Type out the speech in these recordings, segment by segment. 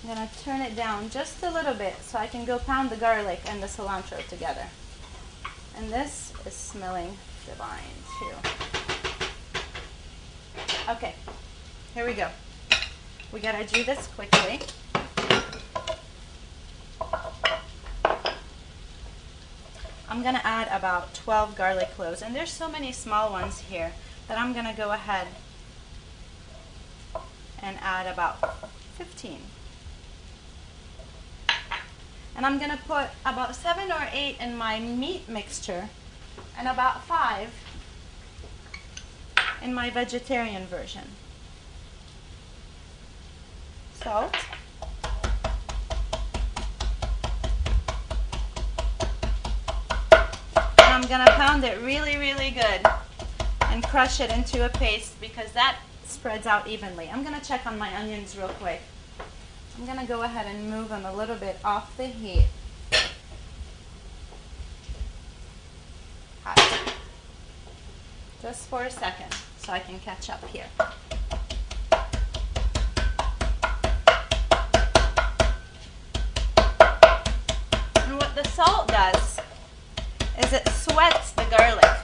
I'm gonna turn it down just a little bit so I can go pound the garlic and the cilantro together. And this is smelling divine too. Okay, here we go. We gotta do this quickly. I'm gonna add about 12 garlic cloves, and there's so many small ones here that I'm gonna go ahead and add about 15. And I'm gonna put about 7 or 8 in my meat mixture and about 5 in my vegetarian version. Salt. And I'm gonna pound it really, really good and crush it into a paste because that spreads out evenly. I'm gonna check on my onions real quick. I'm gonna go ahead and move them a little bit off the heat. Hot. Just for a second so I can catch up here. And what the salt does is it sweats the garlic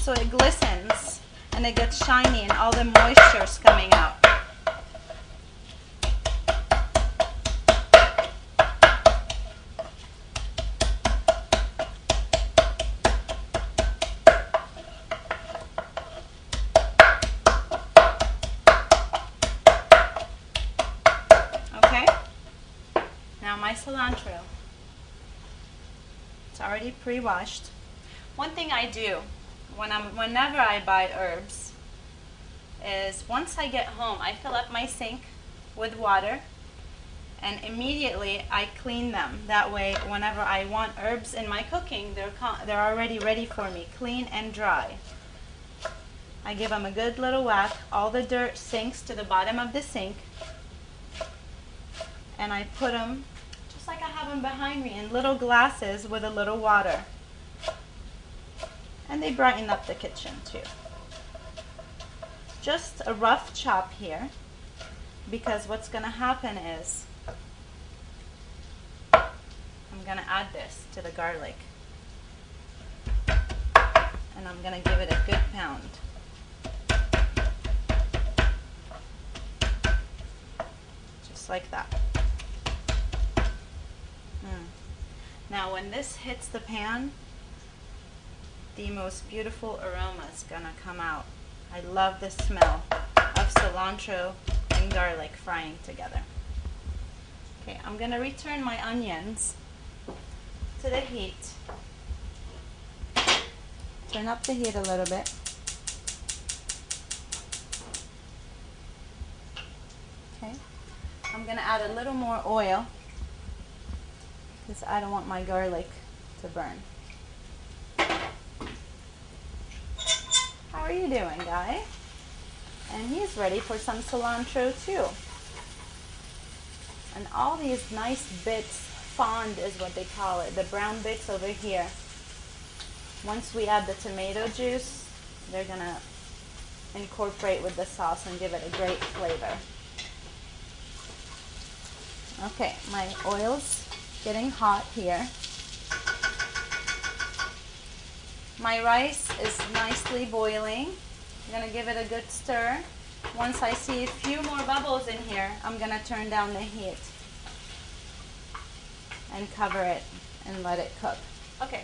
so it glistens and it gets shiny and all the moisture's coming out. My cilantro. It's already pre-washed. One thing I do whenever I buy herbs is once I get home, I fill up my sink with water and immediately I clean them. That way, whenever I want herbs in my cooking, they're already ready for me, clean and dry. I give them a good little whack. All the dirt sinks to the bottom of the sink, and I put them just like I have them behind me in little glasses with a little water. And they brighten up the kitchen too. Just a rough chop here, because what's going to happen is I'm going to add this to the garlic. And I'm going to give it a good pound. Just like that. Now when this hits the pan, the most beautiful aroma is gonna come out. I love the smell of cilantro and garlic frying together. Okay, I'm gonna return my onions to the heat. Turn up the heat a little bit. Okay, I'm gonna add a little more oil because I don't want my garlic to burn. How are you doing, guy? And he's ready for some cilantro too. And all these nice bits, fond is what they call it, the brown bits over here. Once we add the tomato juice, they're gonna incorporate with the sauce and give it a great flavor. Okay, my oil's getting hot here. My rice is nicely boiling. I'm gonna give it a good stir. Once I see a few more bubbles in here, I'm gonna turn down the heat and cover it and let it cook. Okay.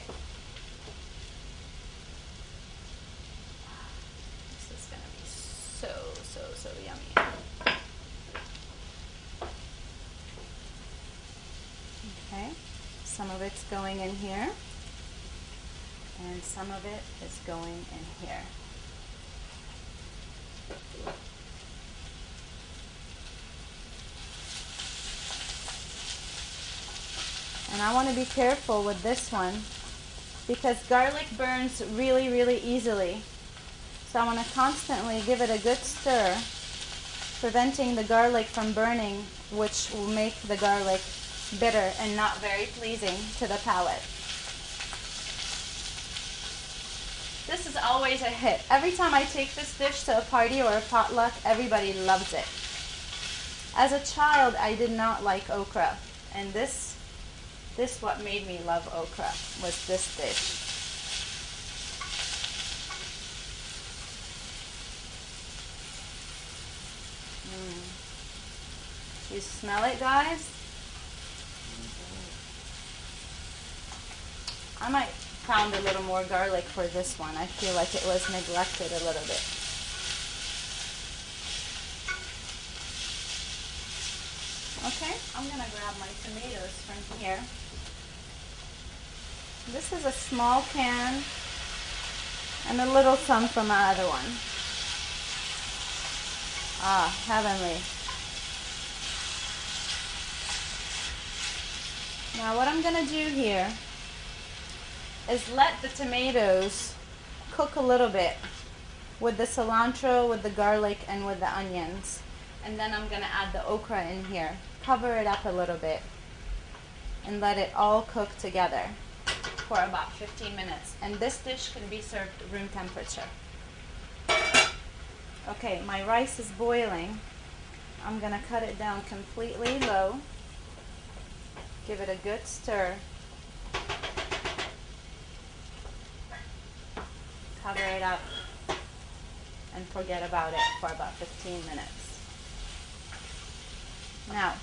This is gonna be so yummy. Okay, some of it's going in here, and some of it is going in here. And I want to be careful with this one because garlic burns really, really easily. So I want to constantly give it a good stir, preventing the garlic from burning, which will make the garlic bitter and not very pleasing to the palate. This is always a hit. Every time I take this dish to a party or a potluck, everybody loves it. As a child, I did not like okra, and this what made me love okra was this dish. You smell it, guys? I might pound a little more garlic for this one. I feel like it was neglected a little bit. Okay, I'm gonna grab my tomatoes from here. This is a small can and a little some from my other one. Ah, heavenly. Now what I'm gonna do here is let the tomatoes cook a little bit with the cilantro, with the garlic, and with the onions. And then I'm gonna add the okra in here. Cover it up a little bit and let it all cook together for about 15 minutes. And this dish can be served room temperature. Okay, my rice is boiling. I'm gonna cut it down completely low. Give it a good stir. Cover it up and forget about it for about 15 minutes. Now,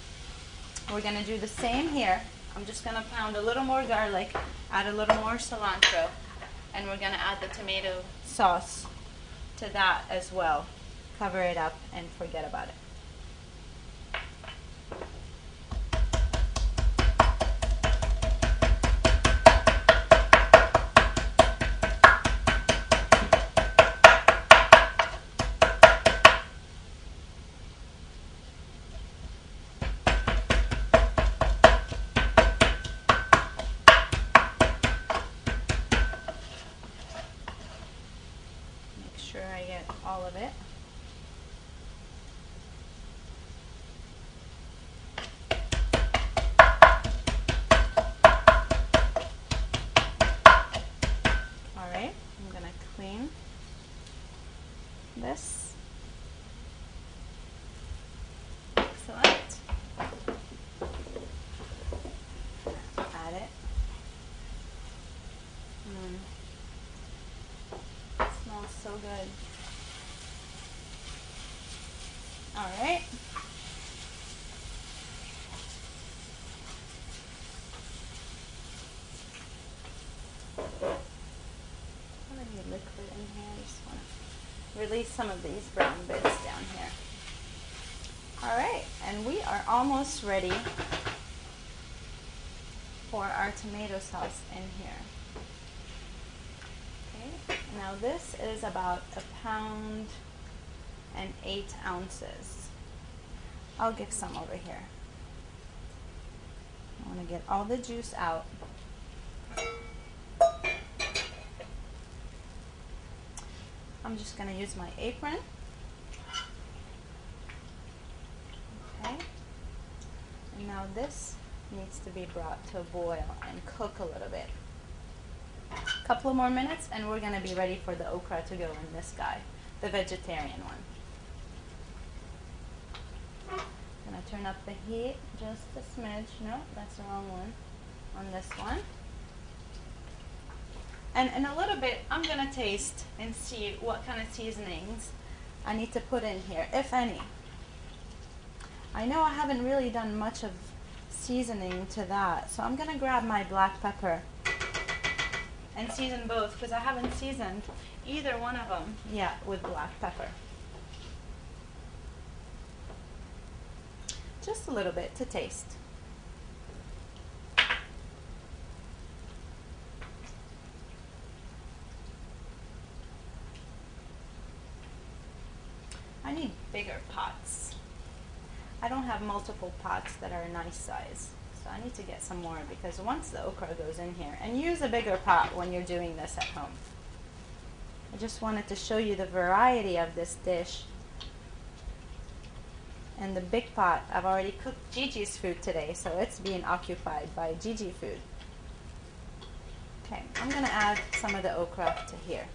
we're gonna do the same here. I'm just gonna pound a little more garlic, add a little more cilantro, and we're gonna add the tomato sauce to that as well. Cover it up and forget about it. I get all of it. All right, I'm gonna clean this. Excellent. Add it. It smells so good. All right. Liquid in here. I just want to release some of these brown bits down here. All right, and we are almost ready for our tomato sauce in here. Okay, now this is about 1 pound and 8 ounces. I'll get some over here. I want to get all the juice out. I'm just going to use my apron. Okay. And now this needs to be brought to a boil and cook a little bit. A couple of more minutes and we're going to be ready for the okra to go in this guy, the vegetarian one. I'm going to turn up the heat just a smidge. No, that's the wrong one. On this one. And in a little bit, I'm going to taste and see what kind of seasonings I need to put in here, if any. I know I haven't really done much of seasoning to that, so I'm going to grab my black pepper and season both, because I haven't seasoned either one of them yet with black pepper. Just a little bit to taste. I need bigger pots. I don't have multiple pots that are a nice size, so I need to get some more, because once the okra goes in here, and use a bigger pot when you're doing this at home. I just wanted to show you the variety of this dish. And the big pot, I've already cooked Gigi's food today, so it's being occupied by Gigi food. Okay, I'm gonna add some of the okra to here.